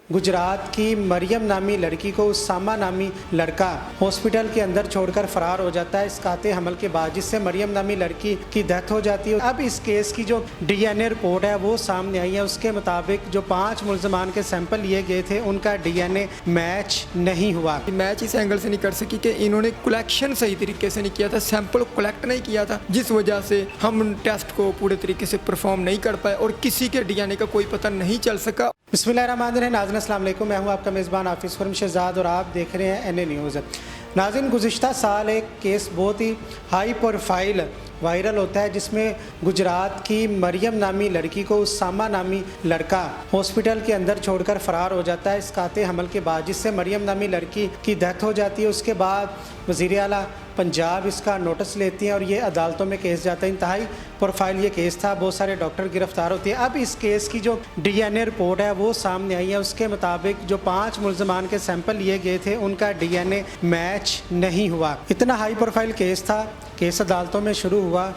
गुजरात की मरियम नामी लड़की को उसामा नामी लड़का हॉस्पिटल के अंदर छोड़कर फरार हो जाता है इस काते हमल के बाद, जिससे मरियम नामी लड़की की डेथ हो जाती है। अब इस केस की जो डीएनए रिपोर्ट है वो सामने आई है। उसके मुताबिक जो 5 मुल्ज़मान के सैंपल लिए गए थे उनका डीएनए मैच नहीं हुआ। मैच इस एंगल से नहीं कर सकी कि इन्होंने कलेक्शन सही तरीके से नहीं किया था, सैंपल कलेक्ट नहीं किया था, जिस वजह से हम टेस्ट को पूरे तरीके से परफॉर्म नहीं कर पाए और किसी के डीएनए का कोई पता नहीं चल सका। बिस्मिल्लाहिर्रहमानिर्रहीम। नाज़रीन अस्सलाम वालेकुम, मैं हूं आपका मेज़बान हाफिज़ खुर्रम शहजाद और आप देख रहे हैं एनए न्यूज़। नाज़रीन, गुज़िश्ता साल एक केस बहुत ही हाई प्रोफाइल वायरल होता है जिसमें गुजरात की मरियम नामी लड़की को उसामा नामी लड़का हॉस्पिटल के अंदर छोड़कर फरार हो जाता है इस काते हमल के बाद, जिससे मरियम नामी लड़की की डेथ हो जाती है। उसके बाद वज़ीर आला पंजाब इसका नोटिस लेती हैं और ये अदालतों में केस जाता है। इंतहाई प्रोफाइल ये केस था, बहुत सारे डॉक्टर गिरफ्तार होते हैं। अब इस केस की जो डीएनए रिपोर्ट है वो सामने आई है। उसके मुताबिक जो 5 मुल्ज़मान के सैंपल लिए गए थे उनका डीएनए मैच नहीं हुआ। इतना हाई प्रोफाइल केस था, केस अदालतों में शुरू हुआ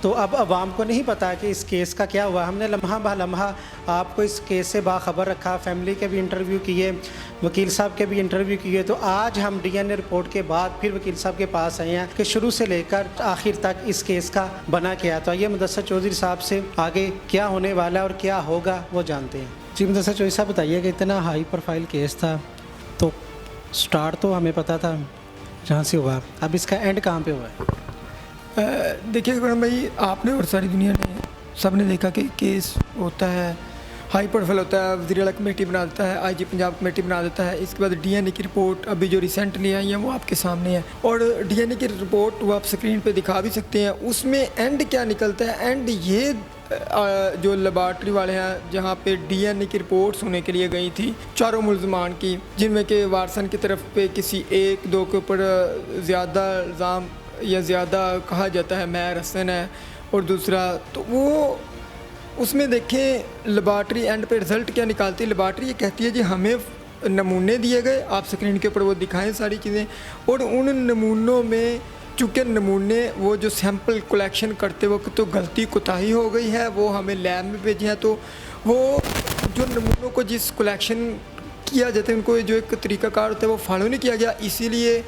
तो अब आवाम को नहीं पता कि इस केस का क्या हुआ। हमने लम्हा बा लम्हा आपको इस केस से बाखबर रखा, फैमिली के भी इंटरव्यू किए, वकील साहब के भी इंटरव्यू किए। तो आज हम डीएनए रिपोर्ट के बाद फिर वकील साहब के पास आए हैं कि शुरू से लेकर आखिर तक इस केस का बना क्या। तो आइए मुदस्सर चौधरी साहब से आगे क्या होने वाला है और क्या होगा वो जानते हैं। जी मुदस्सर चौधरी साहब, बताइए कि इतना हाई प्रोफाइल केस था तो स्टार्ट तो हमें पता था जहाँ से हुआ, अब इसका एंड कहाँ पर हुआ है? देखिए खुर्रम भाई, आपने और सारी दुनिया ने सब ने देखा कि केस होता है, हाई प्रोफाइल होता है, वज़ीर आला कमेटी बना देता है, आईजी पंजाब कमेटी बना देता है। इसके बाद डीएनए की रिपोर्ट अभी जो रिसेंटली आई है वो आपके सामने है और डीएनए की रिपोर्ट वो आप स्क्रीन पे दिखा भी सकते हैं। उसमें एंड क्या निकलता है, एंड ये जो लेबॉर्ट्री वाले हैं जहाँ पे डीएनए की रिपोर्ट्स होने के लिए गई थी चारों मुल्ज़मान की, जिनमें के वारसन की तरफ पे किसी 1-2 के ऊपर ज़्यादा इल्ज़ाम या ज़्यादा कहा जाता है महर हसन है और दूसरा तो वो उसमें देखें लेबॉर्ट्री एंड पे रिज़ल्ट क्या निकालती है। लेबॉर्ट्री ये कहती है जी हमें नमूने दिए गए, आप स्क्रीन के ऊपर वो दिखाएं सारी चीज़ें, और उन नमूनों में चूँकि नमूने वो जो सैंपल कलेक्शन करते वक्त तो गलती कोताही हो गई है, वो हमें लैब में भेजे हैं, तो वो जो नमूनों को जिस कलेक्शन किया जाता है उनको जो एक तरीक़ाकार होता है वो फॉलो नहीं किया गया, इसीलिए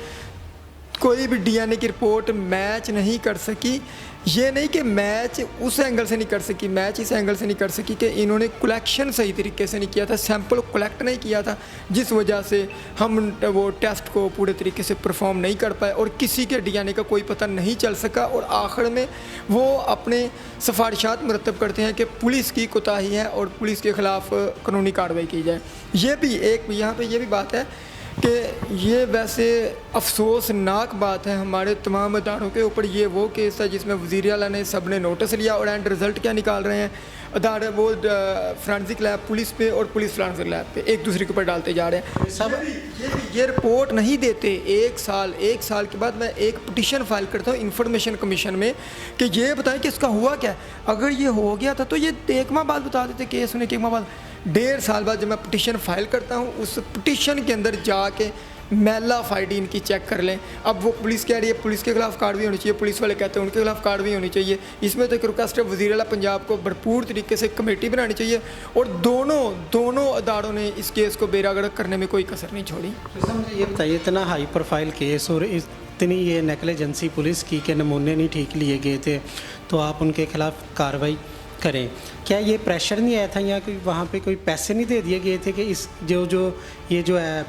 कोई भी डीएनए की रिपोर्ट मैच नहीं कर सकी। ये नहीं कि मैच उस एंगल से नहीं कर सकी, मैच इस एंगल से नहीं कर सकी कि इन्होंने कलेक्शन सही तरीके से नहीं किया था, सैंपल कलेक्ट नहीं किया था, जिस वजह से हम वो टेस्ट को पूरे तरीके से परफॉर्म नहीं कर पाए और किसी के डीएनए का कोई पता नहीं चल सका। और आखिर में वो अपने सिफारिशात मुरतब करते हैं कि पुलिस की कोताही है और पुलिस के ख़िलाफ़ कानूनी कार्रवाई की जाए। ये भी एक यहाँ पर यह भी बात है कि ये वैसे अफसोसनाक बात है हमारे तमाम अदारों के ऊपर। ये वो केस है जिसमें वज़ीर आला ने सब ने नोटिस लिया और एंड रिज़ल्ट क्या निकाल रहे हैं, अदारे वो फ्रांसिक लैब पुलिस पे और पुलिस फ्रांसिक लैब पे एक दूसरे के ऊपर डालते जा रहे हैं। सब ये रिपोर्ट नहीं देते। एक साल के बाद मैं एक पिटीशन फाइल करता हूँ इंफॉर्मेशन कमीशन में कि ये बताएं कि इसका हुआ क्या। अगर ये हो गया था तो ये 1 माह बाद बता देते, केस होने के 1 माह बाद, 1.5 साल बाद जब मैं पिटीशन फाइल करता हूँ उस पिटीशन के अंदर जाके मेला फाइडी इनकी चेक कर लें। अब वो पुलिस कह रही है पुलिस के खिलाफ कार्रवाई होनी चाहिए, पुलिस वाले कहते हैं उनके खिलाफ कार्रवाई होनी चाहिए। इसमें तो एक रिक्वेस्ट है वज़ीर आला पंजाब को भरपूर तरीके से कमेटी बनानी चाहिए और दोनों अदारों ने इस केस को बेरागड़ करने में कोई कसर नहीं छोड़ी। तो मुझे ये बताइए, इतना हाई प्रोफाइल केस और इतनी ये नेगलिजेंसी पुलिस की के नमूने नहीं ठीक लिए गए थे तो आप उनके खिलाफ कार्रवाई करें, क्या ये प्रेशर नहीं आया था या कि वहाँ पे कोई पैसे नहीं दे दिए गए थे कि इस ये जो है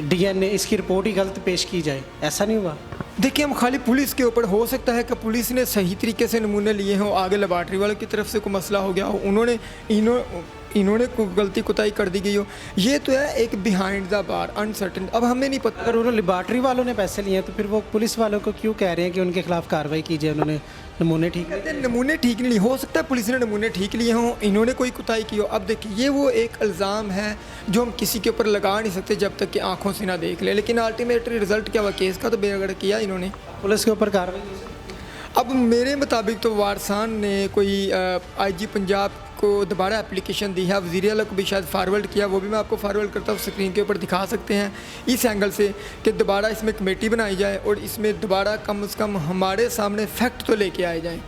डीएनए इसकी रिपोर्ट ही गलत पेश की जाए? ऐसा नहीं हुआ। देखिए, हम खाली पुलिस के ऊपर हो सकता है कि पुलिस ने सही तरीके से नमूने लिए हों, आगे लेबॉर्ट्री वालों की तरफ से कोई मसला हो गया हो, इन्होंने कोई गलती कोताही कर दी गई हो। ये तो है एक बिहाइंड द बार अनसर्टेन। अब हमें नहीं पता, अगर उन्होंने लेबॉर्ट्री वालों ने पैसे लिए तो फिर वो पुलिस वालों को क्यों कह रहे हैं कि उनके खिलाफ कार्रवाई की जाए? उन्होंने नमूने ठीक कहते हैं नमूने ठीक नहीं हो सकता है पुलिस ने नमूने ठीक लिए हों, इन्होंने कोई कोताही की हो। अब देखिए, ये वो एक इल्ज़ाम है जो हम किसी के ऊपर लगा नहीं सकते जब तक कि आंखों से ना देख ले, लेकिन अल्टीमेटली रिजल्ट क्या हुआ, केस का तो बेरगड़ किया इन्होंने। पुलिस के ऊपर कार्रवाई अब मेरे मुताबिक तो वारसान ने कोई आईजी पंजाब को दोबारा एप्लीकेशन दी है, वज़ीर आला को भी शायद फारवर्ड किया, वो भी मैं आपको फारवर्ड करता हूँ, स्क्रीन के ऊपर दिखा सकते हैं इस एंगल से कि दोबारा इसमें कमेटी बनाई जाए और इसमें दोबारा कम से कम हमारे सामने फैक्ट तो लेके आए जाएँ।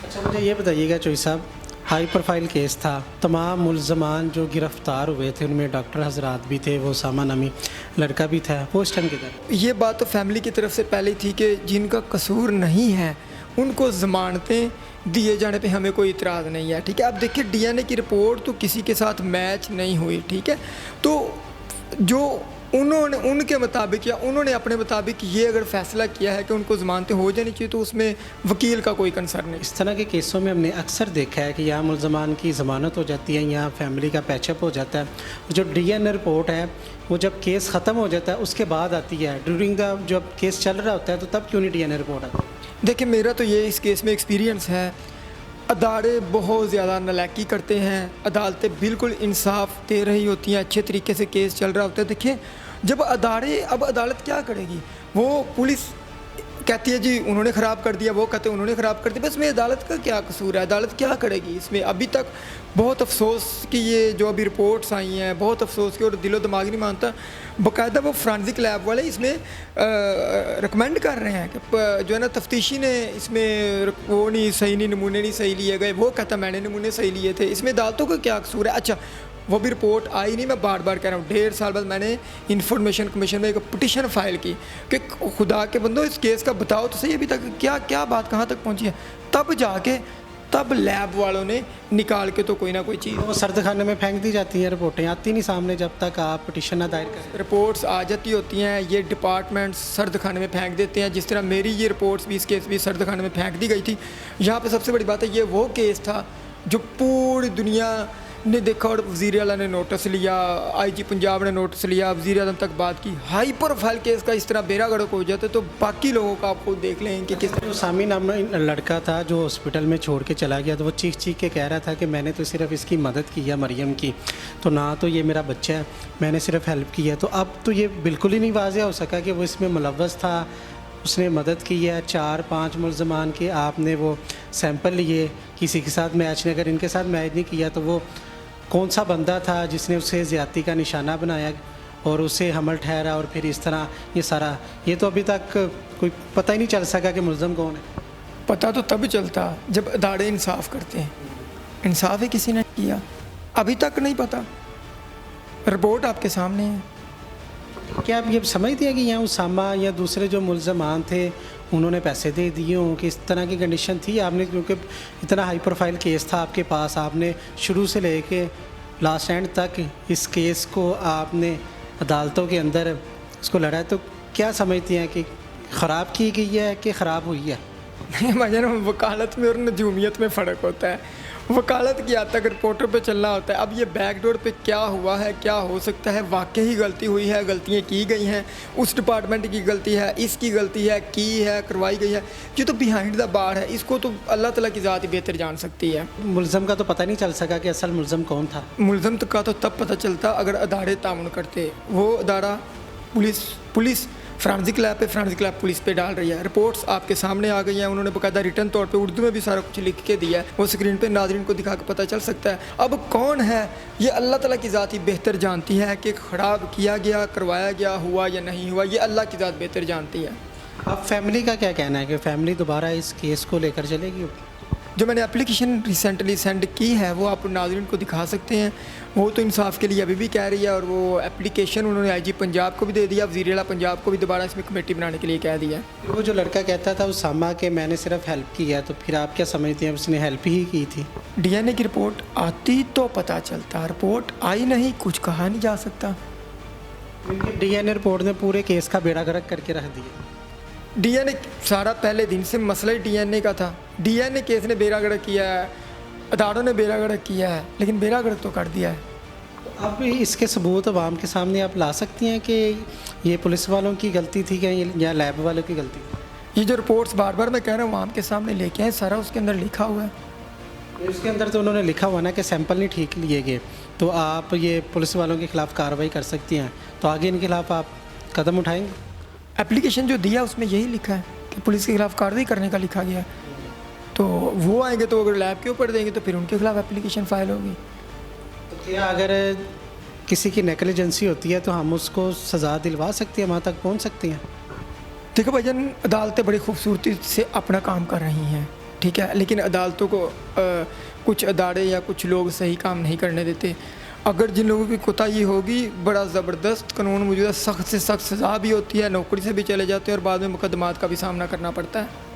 अच्छा, मुझे ये बताइएगा चौधरी साहब, हाई प्रोफाइल केस था। तमाम मुलजमान जो गिरफ़्तार हुए थे उनमें डॉक्टर हजरात भी थे, वो उसामा नामी लड़का भी था। वो उस टाइम किधर? ये बात तो फैमिली की तरफ से पहले थी कि जिनका कसूर नहीं है उनको ज़मानतें दिए जाने पे हमें कोई इतराज़ नहीं है, ठीक है। अब देखिए डीएनए की रिपोर्ट तो किसी के साथ मैच नहीं हुई, ठीक है। तो जो उन्होंने उनके मुताबिक या उन्होंने अपने मुताबिक ये अगर फैसला किया है कि उनको ज़मानतें हो जानी चाहिए तो उसमें वकील का कोई कंसर्न नहीं। इस तरह के केसों में हमने अक्सर देखा है कि यहाँ मुलजमान की ज़मानत हो जाती है, यहाँ फैमिली का पैचअप हो जाता है। जो डीएनए रिपोर्ट है वो जब केस ख़त्म हो जाता है उसके बाद आती है। ड्यूरिंग द जब केस चल रहा होता है तो तब क्यों नहीं डीएनए रिपोर्ट आती? देखिए मेरा तो ये इस केस में एक्सपीरियंस है, अदारे बहुत ज़्यादा नालायकी करते हैं, अदालतें बिल्कुल इंसाफ दे रही होती हैं, अच्छे तरीके से केस चल रहा होता है। देखिए जब अदारे, अब अदालत क्या करेगी, वो पुलिस कहती है जी उन्होंने ख़राब कर दिया, वो कहते हैं उन्होंने ख़राब कर दिया, बस में अदालत का क्या कसूर है, अदालत क्या करेगी इसमें। अभी तक बहुत अफसोस कि ये जो अभी रिपोर्ट्स आई हैं, बहुत अफसोस की, और दिलो दिमाग नहीं मानता। बाकायदा वो फ्रांसिक लैब वाले इसमें रिकमेंड कर रहे हैं कि जो है ना तफ्तीशी ने इसमें वो नहीं सही, नहीं नमूने नहीं सही लिए गए, वो कहता मैंने नमूने सही लिए थे, इसमें अदालतों का क्या कसूर है। अच्छा वो भी रिपोर्ट आई नहीं, मैं बार बार कह रहा हूँ, 1.5 साल बाद मैंने इंफॉर्मेशन कमीशन में एक पिटिशन फाइल की कि खुदा के बंदो इस केस का बताओ तो सही, अभी तक क्या क्या बात कहाँ तक पहुँची है। तब जाके तब लैब वालों ने निकाल के तो कोई ना कोई चीज़ वो सर्द खाने में फेंक दी जाती हैं, रिपोर्टें आती नहीं सामने जब तक आप पिटिशन ना दायर करें। रिपोर्ट्स आ जाती होती हैं, ये डिपार्टमेंट सर्द खाने में फेंक देते हैं। जिस तरह मेरी ये रिपोर्ट्स भी, इस केस भी सर्द खाने में फेंक दी गई थी। यहाँ पे सबसे बड़ी बात है, ये वो केस था जो पूरी दुनिया ने देखा और वज़ीर आला ने नोटिस लिया, आईजी पंजाब ने नोटिस लिया, वज़ीर आज़म तक बात की। हाई प्रोफाइल केस का इस तरह बेड़ा गर्क हो जाता है तो बाकी लोगों का आप खुद देख लें कि किस तरह। सामी नाम लड़का था जो हॉस्पिटल में छोड़ के चला गया, तो वो चीख चीख के कह रहा था कि मैंने तो सिर्फ इसकी मदद की है, मरियम की, तो ना तो ये मेरा बच्चा है, मैंने सिर्फ हेल्प की है। तो अब तो ये बिल्कुल ही नहीं वाज़ेह हो सका कि वो इसमें मुलव्वस था, उसने मदद की है। 4-5 मुलजमान के आपने वो सैंपल लिए, किसी के साथ मैच नहीं, अगर इनके साथ मैच नहीं किया तो वो कौन सा बंदा था जिसने उसे ज़्यादती का निशाना बनाया और उसे हमल ठहरा, और फिर इस तरह ये सारा, ये तो अभी तक कोई पता ही नहीं चल सका कि मुलज़म कौन है। पता तो तब चलता जब अदारे इंसाफ करते हैं, इंसाफ ही किसी ने किया, अभी तक नहीं पता। रिपोर्ट आपके सामने है। क्या आप ये समझते हैं कि यहाँ उसामा या दूसरे जो मुलजमान थे उन्होंने पैसे दे दिए हों कि इस तरह की कंडीशन थी? आपने, क्योंकि इतना हाई प्रोफाइल केस था आपके पास, आपने शुरू से लेके लास्ट एंड तक इस केस को आपने अदालतों के अंदर इसको लड़ा है, तो क्या समझती हैं कि ख़राब की गई है कि ख़राब हुई है? मजा ना, वकालत में और नजूमियत में फ़र्क होता है। वकालत की हद तक रिपोर्टर पे चलना होता है। अब ये बैकडोर पे क्या हुआ है, क्या हो सकता है, वाकई गलती हुई है, गलतियाँ की गई हैं, उस डिपार्टमेंट की गलती है, इसकी गलती है, की है, करवाई गई है, ये तो बिहाइंड द बार है, इसको तो अल्लाह ताला की ज़ात ही बेहतर जान सकती है। मुलज़म का तो पता नहीं चल सका कि असल मुलज़म कौन था। मुलज़म का तो तब पता चलता अगर अदारे ताउन करते। वो अदारा पुलिस फ्रांसिक लैब पे, फ्रांसिक लैब पुलिस पे डाल रही है। रिपोर्ट्स आपके सामने आ गई हैं, उन्होंने बाकायदा रिटर्न तौर पे उर्दू में भी सारा कुछ लिख के दिया है, वो स्क्रीन पे नाज़रीन को दिखा के पता चल सकता है। अब कौन है ये अल्लाह ताला की ज़ात ही बेहतर जानती है कि ख़राब किया गया, करवाया गया, हुआ या नहीं हुआ, ये अल्लाह की ज़ात बेहतर जानती है। अब फैमिली का क्या कहना है कि फैमिली दोबारा इस केस को लेकर चलेगी? जो मैंने एप्लीकेशन रिसेंटली सेंड की है वो आप नाज़रीन को दिखा सकते हैं। वो तो इंसाफ के लिए अभी भी कह रही है, और वो एप्लीकेशन उन्होंने आईजी पंजाब को भी दे दिया, वज़ीर आला पंजाब को भी दोबारा इसमें कमेटी बनाने के लिए कह दिया। वो जो लड़का कहता था उसामा के मैंने सिर्फ हेल्प की है, तो फिर आप क्या समझते हैं उसने हेल्प ही की थी? डीएनए की रिपोर्ट आती तो पता चलता, रिपोर्ट आई नहीं, कुछ कहा नहीं जा सकता। क्योंकि डीएनए रिपोर्ट ने पूरे केस का बेड़ा गर्क करके रख दिया। डीएनए सारा पहले दिन से मसला ही डीएनए का था। डीएनए केस ने बेड़ा गर्क किया है, अदारों ने बेड़ा गर्क किया है, लेकिन बेड़ा गर्क तो कर दिया है। तो अब इसके सबूत अवाम के सामने आप ला सकती हैं कि ये पुलिस वालों की गलती थी या लैब वालों की गलती थी? ये जो रिपोर्ट्स बार बार मैं कह रहा हूँ अवाम के सामने लेके आए, सारा उसके अंदर लिखा हुआ है। उसके अंदर तो उन्होंने लिखा हुआ ना कि सैंपल नहीं ठीक लिए गए, तो आप ये पुलिस वालों के खिलाफ कार्रवाई कर सकती हैं, तो आगे इनके खिलाफ आप कदम उठाएंगे? एप्लीकेशन जो दिया उसमें यही लिखा है कि पुलिस के खिलाफ कार्रवाई करने का लिखा गया है। तो वो आएंगे तो अगर लैब के ऊपर देंगे तो फिर उनके खिलाफ एप्लीकेशन फाइल होगी। तो क्या अगर किसी की नेगलिजेंसी होती है तो हम उसको सज़ा दिलवा सकते हैं, वहाँ तक पहुँच सकते हैं? देखो भाईजान, अदालतें बड़ी खूबसूरती से अपना काम कर रही हैं, ठीक है, लेकिन अदालतों को कुछ अदारे या कुछ लोग सही काम नहीं करने देते। अगर जिन लोगों की कोताही होगी, बड़ा ज़बरदस्त कानून मौजूद है, सख्त से सख्त सज़ा भी होती है, नौकरी से भी चले जाते हैं और बाद में मुकदमात का भी सामना करना पड़ता है।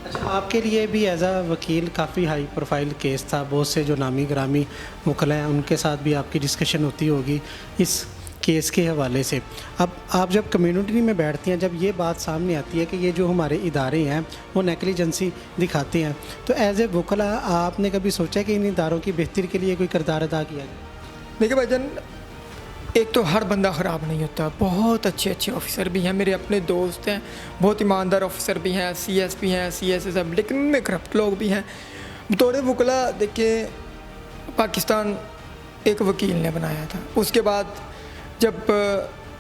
अच्छा, आपके लिए भी एज आ वकील काफ़ी हाई प्रोफाइल केस था, बहुत से जो नामी ग्रामी वकला हैं उनके साथ भी आपकी डिस्कशन होती होगी इस केस के हवाले से। अब आप जब कम्युनिटी में बैठती हैं, जब ये बात सामने आती है कि ये जो हमारे इदारे हैं वो नेग्लिजेंसी दिखाते हैं, तो एज ए वकला आपने कभी सोचा कि इन इदारों की बेहतरी के लिए कोई किरदार अदा किया जाए? देखिए भाईजान, एक तो हर बंदा ख़राब नहीं होता, बहुत अच्छे अच्छे ऑफिसर भी हैं, मेरे अपने दोस्त हैं, बहुत ईमानदार ऑफिसर भी हैं, CSP हैं, CSS हैं, लेकिन उनमें करप्ट लोग भी हैं। बतौर वकला देखिए, पाकिस्तान एक वकील ने बनाया था, उसके बाद जब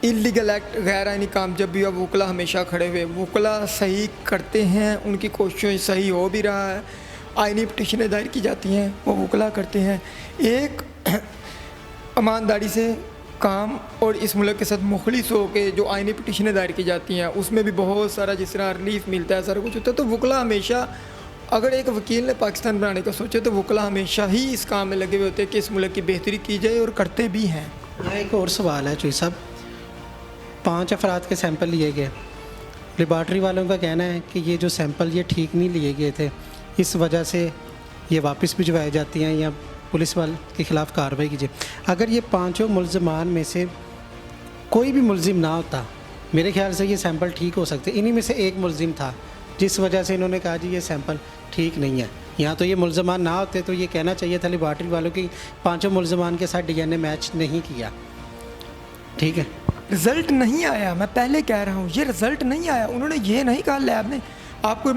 इलीगल एक्ट गैर आइनी काम जब भी हुआ, वकला हमेशा खड़े हुए। वकला सही करते हैं, उनकी कोशिश सही हो भी रहा है, आइनी पटिशनें दायर की जाती हैं, वो वकला करते हैं। एक ईमानदारी से काम और इस मुल्क के साथ मुखलिस हो के जो आइनी पटिशनें दायर की जाती हैं, उसमें भी बहुत सारा जिस तरह रिलीफ मिलता है, सारा कुछ होता है। तो वकला हमेशा, अगर एक वकील ने पाकिस्तान बनाने का सोचा, तो वकला हमेशा ही इस काम में लगे हुए होते हैं कि इस मुल्क की बेहतरी की जाए, और करते भी हैं। यहाँ एक और सवाल है चोई साहब, 5 अफराद के सैंपल लिए गए, लेबॉर्ट्री वालों का कहना है कि ये जो सैंपल ये ठीक नहीं लिए गए थे, इस वजह से ये वापस भिजवाई जाती हैं या पुलिस वाले के ख़िलाफ़ कार्रवाई कीजिए। अगर ये 5 मुलज़मान में से कोई भी मुलजिम ना होता, मेरे ख्याल से ये सैंपल ठीक हो सकते। इन्हीं में से एक मुलजिम था, जिस वजह से इन्होंने कहा जी ये सैंपल ठीक नहीं है। यहाँ तो ये मुलज़मान ना होते तो ये कहना चाहिए था लेबॉर्ट्री वालों की 5 मुलज़मान के साथ DNA मैच नहीं किया। ठीक है, रिज़ल्ट नहीं आया, मैं पहले कह रहा हूँ, ये रिज़ल्ट नहीं आया। उन्होंने ये नहीं कहा लैब ने, आपको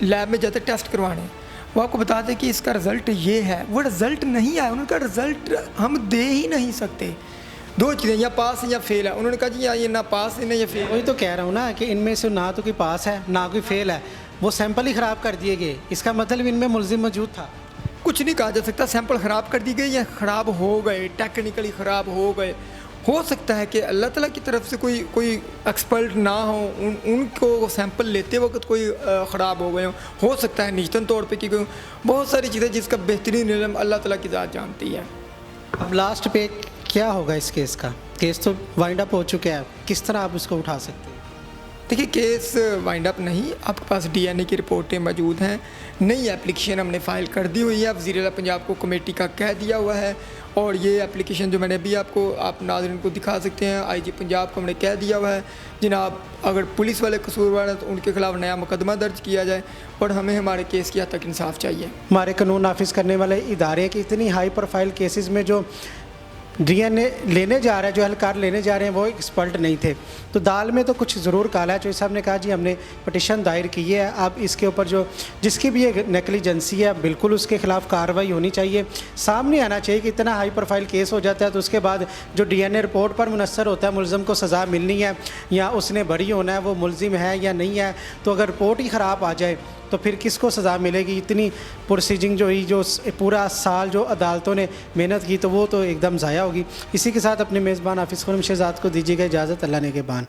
लैब में जाते टेस्ट करवाने, वो आपको बता दें कि इसका रिज़ल्ट ये है, वो रिज़ल्ट नहीं आया। उन्होंने कहा रिज़ल्ट हम दे ही नहीं सकते, 2 चीज़ें, या पास है या फेल है। उन्होंने कहा जी या ये ना पास है ना ये फेल। वही तो कह रहा हूँ ना कि इनमें से ना तो कोई पास है ना कोई फेल है, वो सैंपल ही ख़राब कर दिए गए। इसका मतलब इनमें मुलजिम मौजूद था। कुछ नहीं कहा जा सकता, सैंपल ख़राब कर दी गई या ख़राब हो गए, टेक्निकली ख़राब हो गए। हो सकता है कि अल्लाह ताला की तरफ से कोई एक्सपर्ट ना हो, उनको सैंपल लेते वक्त कोई ख़राब हो गए हो सकता है निजतन तौर पे कि बहुत सारी चीज़ें जिसका बेहतरीन इल्म अल्लाह ताला की ज़ात जानती है। अब लास्ट पे क्या होगा इस केस का? केस तो वाइंड अप हो चुका है, किस तरह आप उसको उठा सकते हैं? देखिए, केस वाइंड अप नहीं, आपके पास DNA की रिपोर्टें मौजूद हैं, नई एप्लीकेशन हमने फ़ाइल कर दी हुई है, वज़ीर आला पंजाब को कमेटी का कह दिया हुआ है, और ये एप्लीकेशन जो मैंने अभी आपको आप नाज़रीन को दिखा सकते हैं, IG पंजाब को हमने कह दिया हुआ है जनाब, अगर पुलिस वाले कसूरवार हैं तो उनके खिलाफ नया मुकदमा दर्ज किया जाए, और हमें हमारे केस की हद तक इंसाफ चाहिए। हमारे कानून नाफिज करने वाले इदारे की इतनी हाई प्रोफाइल केसेस में जो DNA लेने जा रहे हैं, जो एहलकार लेने जा रहे हैं, वो एक्सपर्ट नहीं थे, तो दाल में तो कुछ ज़रूर काला है। चौधरी साहब ने कहा जी हमने पटिशन दायर की है, अब इसके ऊपर जो जिसकी भी ये नेग्लिजेंसी है बिल्कुल उसके ख़िलाफ़ कार्रवाई होनी चाहिए। सामने आना चाहिए कि इतना हाई प्रोफाइल केस हो जाता है तो उसके बाद जो DNA रिपोर्ट पर मुनस्सर होता है मुलज़िम को सज़ा मिलनी है या उसने बरी होना है, वो मुलज़िम है या नहीं है, तो अगर रिपोर्ट ही ख़राब आ जाए तो फिर किसको सज़ा मिलेगी? इतनी प्रोसीजिंग जो हुई, जो पूरा साल जो अदालतों ने मेहनत की, तो वो तो एकदम ज़ाया होगी। इसी के साथ अपने मेज़बान हाफिज़ खुर्रम शहज़ाद को दीजिएगा इजाज़त। अल्लाह ने के बान।